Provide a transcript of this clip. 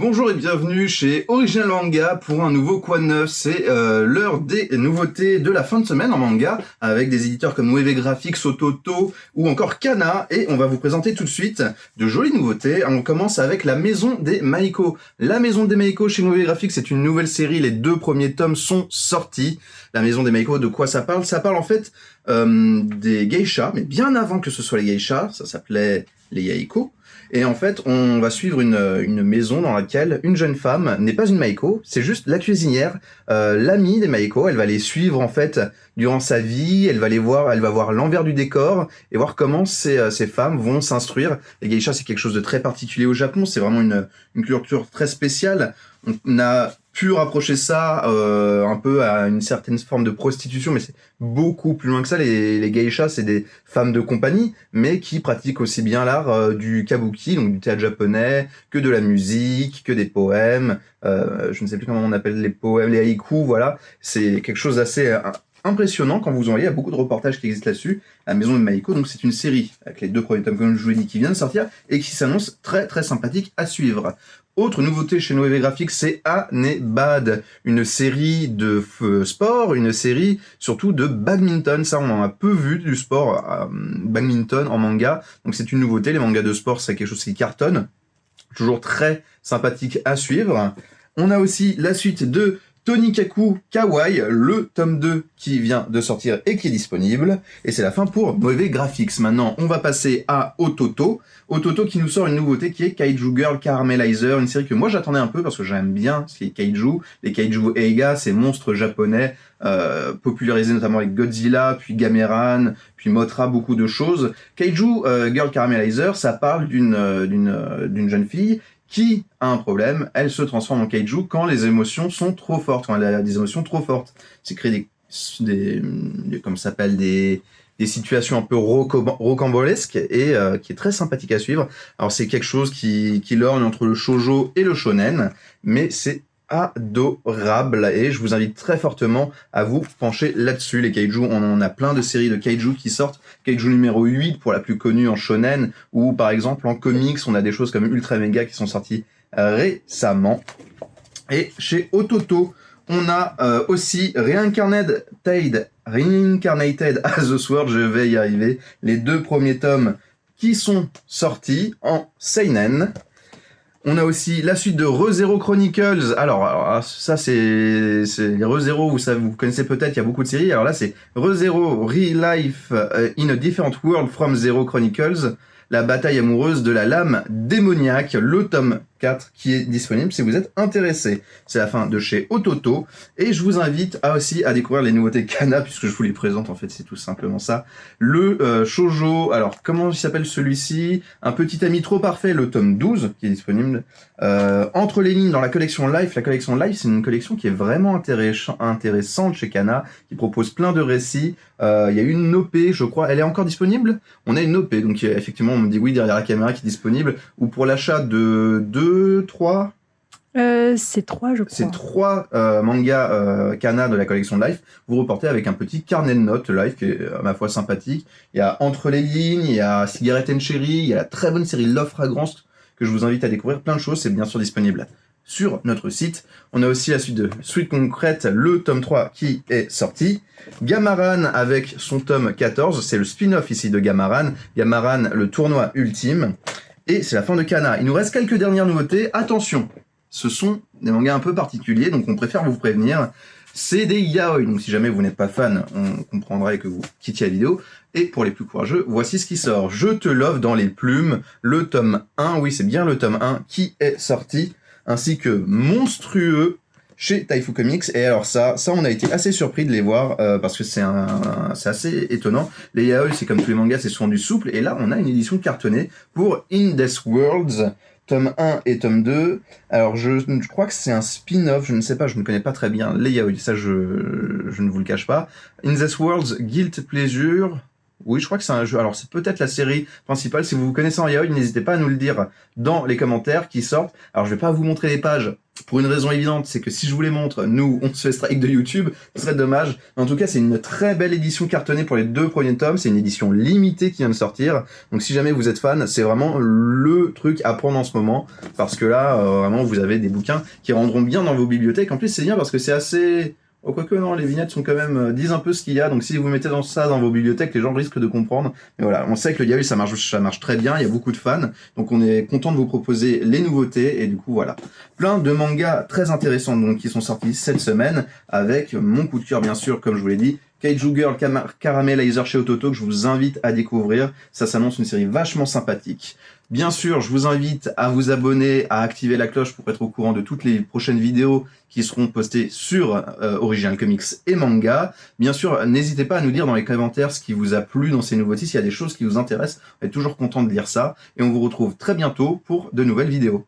Bonjour et bienvenue chez Original Manga pour un nouveau Quoi de Neuf. C'est l'heure des nouveautés de la fin de semaine en manga avec des éditeurs comme Wave Graphics, Ototo ou encore Kana, et on va vous présenter tout de suite de jolies nouveautés. On commence avec La Maison des Maiko. La Maison des Maiko chez Wave Graphics, c'est une nouvelle série, les 2 premiers tomes sont sortis. La Maison des Maiko, de quoi ça parle? Ça parle en fait des geishas, mais bien avant que ce soit les geishas, ça s'appelait les Yaiko. Et en fait, on va suivre une maison dans laquelle une jeune femme n'est pas une Maiko, c'est juste la cuisinière, l'amie des Maiko. Elle va les suivre en fait durant sa vie, elle va voir l'envers du décor et voir comment ces femmes vont s'instruire. Les geishas, c'est quelque chose de très particulier au Japon, c'est vraiment une culture très spéciale. On a pu rapprocher ça un peu à une certaine forme de prostitution, mais c'est beaucoup plus loin que ça. Les geishas, c'est des femmes de compagnie, mais qui pratiquent aussi bien l'art du kabuki, donc du théâtre japonais, que de la musique, que des poèmes. Je ne sais plus comment on appelle les poèmes, les haïkus, voilà. C'est quelque chose d'assez impressionnant quand vous en voyez. Il y a beaucoup de reportages qui existent là-dessus. La Maison de Maiko, donc c'est une série avec les 2 premiers tomes, comme je vous l'ai dit, qui vient de sortir et qui s'annonce très très sympathique à suivre. Autre nouveauté chez Wave Graphics, c'est Anebad, une série de sport, une série surtout de badminton. Ça, on en a peu vu du sport badminton en manga, donc c'est une nouveauté. Les mangas de sport, c'est quelque chose qui cartonne, toujours très sympathique à suivre. On a aussi la suite de Tonikaku Kawaii, le tome 2 qui vient de sortir et qui est disponible. Et c'est la fin pour Wave Graphics. Maintenant, on va passer à Ototo. Ototo qui nous sort une nouveauté qui est Kaiju Girl Caramelizer, une série que moi j'attendais un peu parce que j'aime bien ce qui est Kaiju. Les Kaiju Eiga, ces monstres japonais popularisés notamment avec Godzilla, puis Gameran, puis Mothra, beaucoup de choses. Kaiju Girl Caramelizer, ça parle d'une jeune fille qui a un problème, elle se transforme en kaiju quand les émotions sont trop fortes, quand elle a des émotions trop fortes. C'est créer comme ça s'appelle, des situations un peu rocambolesques et qui est très sympathique à suivre. Alors c'est quelque chose qui lorgne entre le shoujo et le shonen, mais c'est adorable et je vous invite très fortement à vous pencher là-dessus. Les kaiju, on en a plein de séries de kaiju qui sortent. Kaiju numéro 8 pour la plus connue en shonen, ou par exemple en comics on a des choses comme Ultra Mega qui sont sorties récemment. Et chez Ototo on a aussi Reincarnated as the Sword, je vais y arriver, les 2 premiers tomes qui sont sortis en seinen. On a aussi la suite de ReZero Chronicles. Alors ça c'est les ReZero, vous connaissez peut-être, il y a beaucoup de séries. Alors là c'est ReZero Real Life in a Different World from Zero Chronicles, la bataille amoureuse de la lame démoniaque, le tome 4 qui est disponible si vous êtes intéressé. C'est la fin de chez Ototo et je vous invite aussi à découvrir les nouveautés Kana puisque je vous les présente, en fait c'est tout simplement ça. Le shoujo, alors comment il s'appelle celui-ci? Un petit ami trop parfait, le tome 12 qui est disponible entre les lignes dans la collection Life. La collection Life, c'est une collection qui est vraiment intéressante chez Kana, qui propose plein de récits. Il y a une OP, je crois, elle est encore disponible. On a une OP, donc effectivement on me dit oui derrière la caméra qui est disponible, ou pour l'achat de 3 c'est 3, je crois. C'est 3 mangas Kana de la collection Life. Vous reportez avec un petit carnet de notes Life qui est à ma foi sympathique. Il y a Entre les lignes, il y a Cigarette and Cherry, il y a la très bonne série Love Fragrance que je vous invite à découvrir. Plein de choses, c'est bien sûr disponible sur notre site. On a aussi la suite de Sweet Concrete, le tome 3 qui est sorti. Gamaran avec son tome 14, c'est le spin-off ici de Gamaran. Gamaran, le tournoi ultime. Et c'est la fin de Kana. Il nous reste quelques dernières nouveautés. Attention, ce sont des mangas un peu particuliers, donc on préfère vous prévenir. C'est des yaoi, donc si jamais vous n'êtes pas fan, on comprendrait que vous quittiez la vidéo. Et pour les plus courageux, voici ce qui sort. Je te love dans les plumes, le tome 1, oui c'est bien le tome 1 qui est sorti, ainsi que Monstrueux chez Taifu Comics. Et alors ça on a été assez surpris de les voir parce que c'est assez étonnant. Les yaoi, c'est comme tous les mangas, c'est souvent du souple, et là on a une édition cartonnée pour In Death Worlds, tome 1 et tome 2. Alors je crois que c'est un spin-off, je ne sais pas, je ne connais pas très bien les yaoi, ça je ne vous le cache pas. In This World's Guilt Pleasure, Oui, je crois que c'est un jeu. Alors, c'est peut-être la série principale. Si vous vous connaissez en yaoi, n'hésitez pas à nous le dire dans les commentaires qui sortent. Alors, je vais pas vous montrer les pages pour une raison évidente, c'est que si je vous les montre, nous, on se fait strike de YouTube. Ce serait dommage. En tout cas, c'est une très belle édition cartonnée pour les 2 premiers tomes. C'est une édition limitée qui vient de sortir. Donc, si jamais vous êtes fan, c'est vraiment le truc à prendre en ce moment. Parce que là, vraiment, vous avez des bouquins qui rendront bien dans vos bibliothèques. En plus, c'est bien parce que c'est assez... Oh, quoique non, les vignettes sont quand même disent un peu ce qu'il y a, donc si vous mettez dans ça dans vos bibliothèques, les gens risquent de comprendre. Mais voilà, on sait que le yaoi ça marche très bien, il y a beaucoup de fans, donc on est content de vous proposer les nouveautés et du coup voilà, plein de mangas très intéressants donc qui sont sortis cette semaine avec mon coup de cœur bien sûr, comme je vous l'ai dit. Kaiju Girl Caramelizer chez Ototo que je vous invite à découvrir. Ça s'annonce une série vachement sympathique. Bien sûr, je vous invite à vous abonner, à activer la cloche pour être au courant de toutes les prochaines vidéos qui seront postées sur Original Comics et Manga. Bien sûr, n'hésitez pas à nous dire dans les commentaires ce qui vous a plu dans ces nouveautés, s'il y a des choses qui vous intéressent. On est toujours content de lire ça. Et on vous retrouve très bientôt pour de nouvelles vidéos.